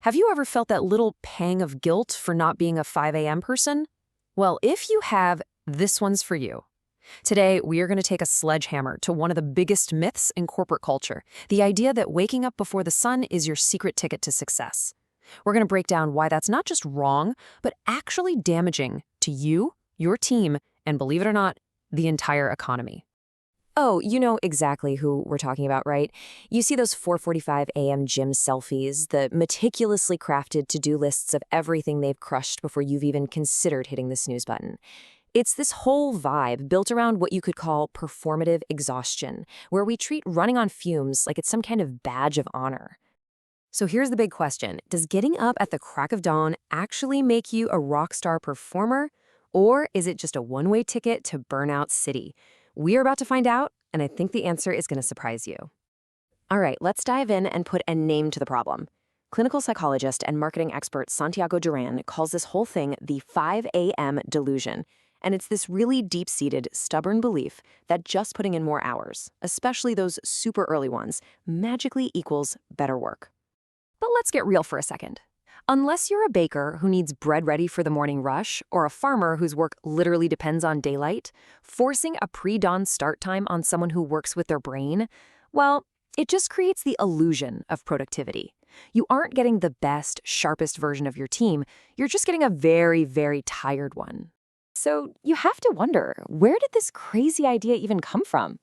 Have you ever felt that little pang of guilt for not being a 5 a.m. person? Well, if you have, this one's for you. Today, we are going to take a sledgehammer to one of the biggest myths in corporate culture, the idea that waking up before the sun is your secret ticket to success. We're going to break down why that's not just wrong, but actually damaging to you, your team, and believe it or not, the entire economy. Oh, you know exactly who we're talking about, right? You see those 4:45 a.m. gym selfies, the meticulously crafted to-do lists of everything they've crushed before you've even considered hitting the snooze button. It's this whole vibe built around what you could call performative exhaustion, where we treat running on fumes like it's some kind of badge of honor. So here's the big question. Does getting up at the crack of dawn actually make you a rock star performer? Or is it just a one-way ticket to Burnout City? We're about to find out, and I think the answer is going to surprise you. All right, let's dive in and put a name to the problem. Clinical psychologist and marketing expert Santiago Duran calls this whole thing the 5 a.m. delusion. And it's this really deep-seated, stubborn belief that just putting in more hours, especially those super early ones, magically equals better work. But let's get real for a second. Unless you're a baker who needs bread ready for the morning rush, or a farmer whose work literally depends on daylight, forcing a pre-dawn start time on someone who works with their brain, well, it just creates the illusion of productivity. You aren't getting the best, sharpest version of your team. You're just getting a very, very tired one. So you have to wonder, where did this crazy idea even come from?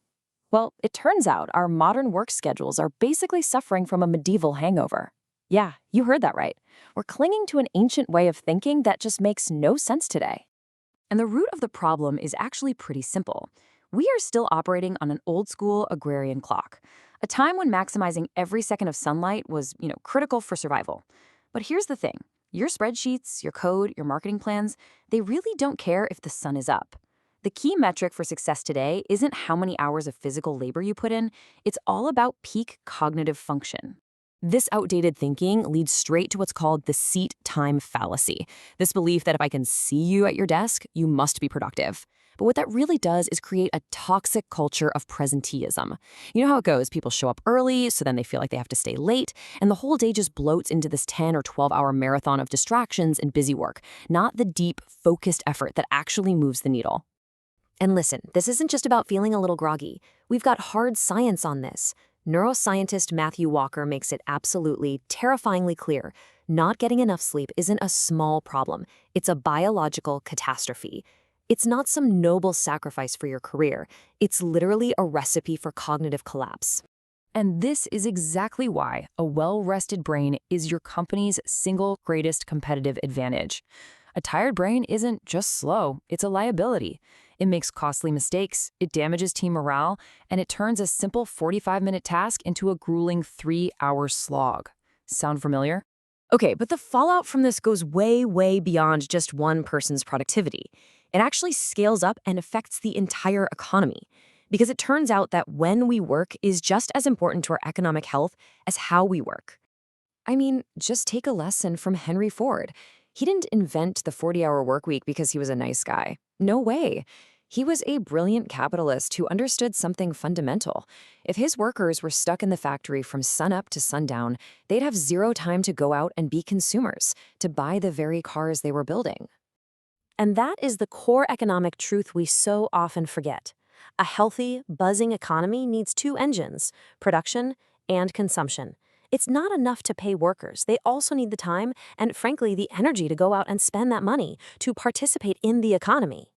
Well, it turns out our modern work schedules are basically suffering from a medieval hangover. Yeah, you heard that right. We're clinging to an ancient way of thinking that just makes no sense today. And the root of the problem is actually pretty simple. We are still operating on an old-school agrarian clock, a time when maximizing every second of sunlight was, critical for survival. But here's the thing. Your spreadsheets, your code, your marketing plans, they really don't care if the sun is up. The key metric for success today isn't how many hours of physical labor you put in, it's all about peak cognitive function. This outdated thinking leads straight to what's called the seat time fallacy, this belief that if I can see you at your desk, you must be productive. But what that really does is create a toxic culture of presenteeism. You know how it goes, people show up early, so then they feel like they have to stay late, and the whole day just bloats into this 10 or 12-hour marathon of distractions and busy work, not the deep, focused effort that actually moves the needle. And listen, this isn't just about feeling a little groggy. We've got hard science on this. Neuroscientist Matthew Walker makes it absolutely, terrifyingly clear. Not getting enough sleep isn't a small problem. It's a biological catastrophe. It's not some noble sacrifice for your career. It's literally a recipe for cognitive collapse. And this is exactly why a well-rested brain is your company's single greatest competitive advantage. A tired brain isn't just slow, it's a liability. It makes costly mistakes, it damages team morale, and it turns a simple 45-minute task into a grueling 3-hour slog. Sound familiar? Okay, but the fallout from this goes way, way beyond just one person's productivity. It actually scales up and affects the entire economy. Because it turns out that when we work is just as important to our economic health as how we work. I mean, just take a lesson from Henry Ford. He didn't invent the 40-hour workweek because he was a nice guy. No way. He was a brilliant capitalist who understood something fundamental. If his workers were stuck in the factory from sunup to sundown, they'd have zero time to go out and be consumers, to buy the very cars they were building. And that is the core economic truth we so often forget. A healthy, buzzing economy needs two engines, production and consumption. It's not enough to pay workers. They also need the time and, frankly, the energy to go out and spend that money to participate in the economy.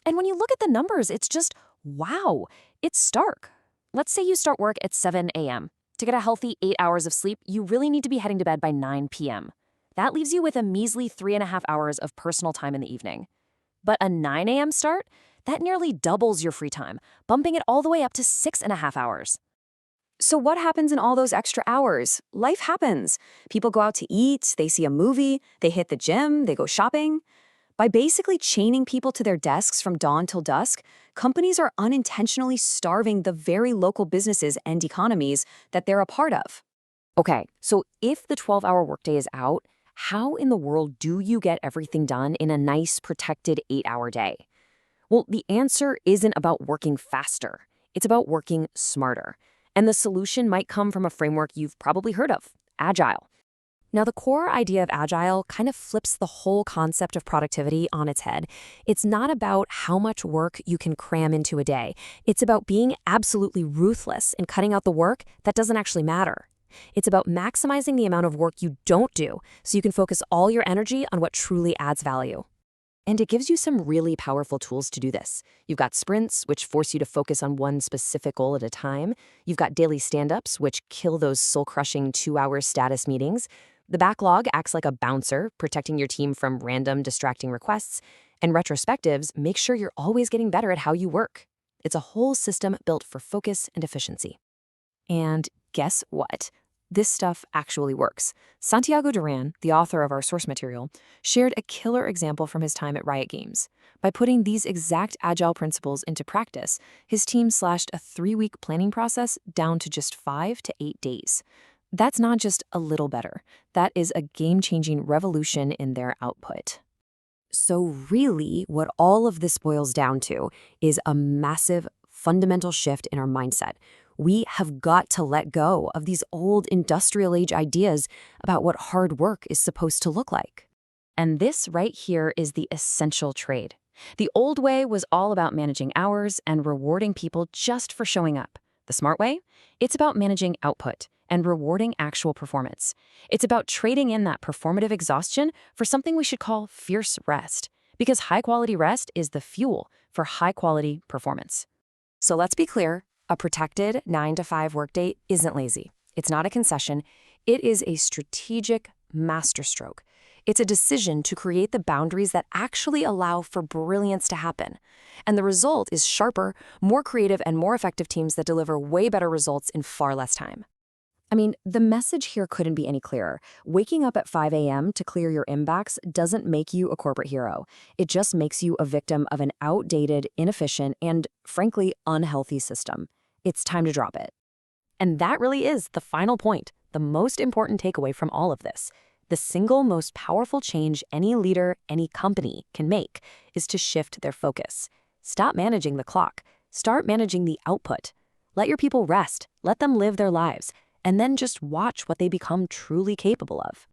And when you look at the numbers, it's just, wow, it's stark. Let's say you start work at 7 a.m. To get a healthy 8 hours of sleep, you really need to be heading to bed by 9 p.m. That leaves you with a measly 3.5 hours of personal time in the evening. But a 9 a.m. start? That nearly doubles your free time, bumping it all the way up to 6.5 hours. So what happens in all those extra hours? Life happens. People go out to eat, they see a movie, they hit the gym, they go shopping. By basically chaining people to their desks from dawn till dusk, companies are unintentionally starving the very local businesses and economies that they're a part of. Okay, so if the 12-hour workday is out, how in the world do you get everything done in a nice, protected 8-hour day? Well, the answer isn't about working faster. It's about working smarter. And the solution might come from a framework you've probably heard of, Agile. Now, the core idea of Agile kind of flips the whole concept of productivity on its head. It's not about how much work you can cram into a day. It's about being absolutely ruthless and cutting out the work that doesn't actually matter. It's about maximizing the amount of work you don't do so you can focus all your energy on what truly adds value. And it gives you some really powerful tools to do this. You've got sprints, which force you to focus on one specific goal at a time. You've got daily stand-ups, which kill those soul-crushing 2-hour status meetings. The backlog acts like a bouncer, protecting your team from random, distracting requests. And retrospectives make sure you're always getting better at how you work. It's a whole system built for focus and efficiency. And guess what? This stuff actually works. Santiago Duran, the author of our source material, shared a killer example from his time at Riot Games. By putting these exact Agile principles into practice, his team slashed a 3-week planning process down to just 5 to 8 days. That's not just a little better. That is a game-changing revolution in their output. So really, what all of this boils down to is a massive, fundamental shift in our mindset. We have got to let go of these old industrial age ideas about what hard work is supposed to look like. And this right here is the essential trade. The old way was all about managing hours and rewarding people just for showing up. The smart way? It's about managing output and rewarding actual performance. It's about trading in that performative exhaustion for something we should call fierce rest, because high-quality rest is the fuel for high-quality performance. So let's be clear. A protected 9-to-5 workday isn't lazy. It's not a concession. It is a strategic masterstroke. It's a decision to create the boundaries that actually allow for brilliance to happen. And the result is sharper, more creative, and more effective teams that deliver way better results in far less time. I mean, the message here couldn't be any clearer. Waking up at 5 a.m. to clear your inbox doesn't make you a corporate hero. It just makes you a victim of an outdated, inefficient, and, frankly, unhealthy system. It's time to drop it. And that really is the final point, the most important takeaway from all of this. The single most powerful change any leader, any company can make is to shift their focus. Stop managing the clock. Start managing the output. Let your people rest. Let them live their lives. And then just watch what they become truly capable of.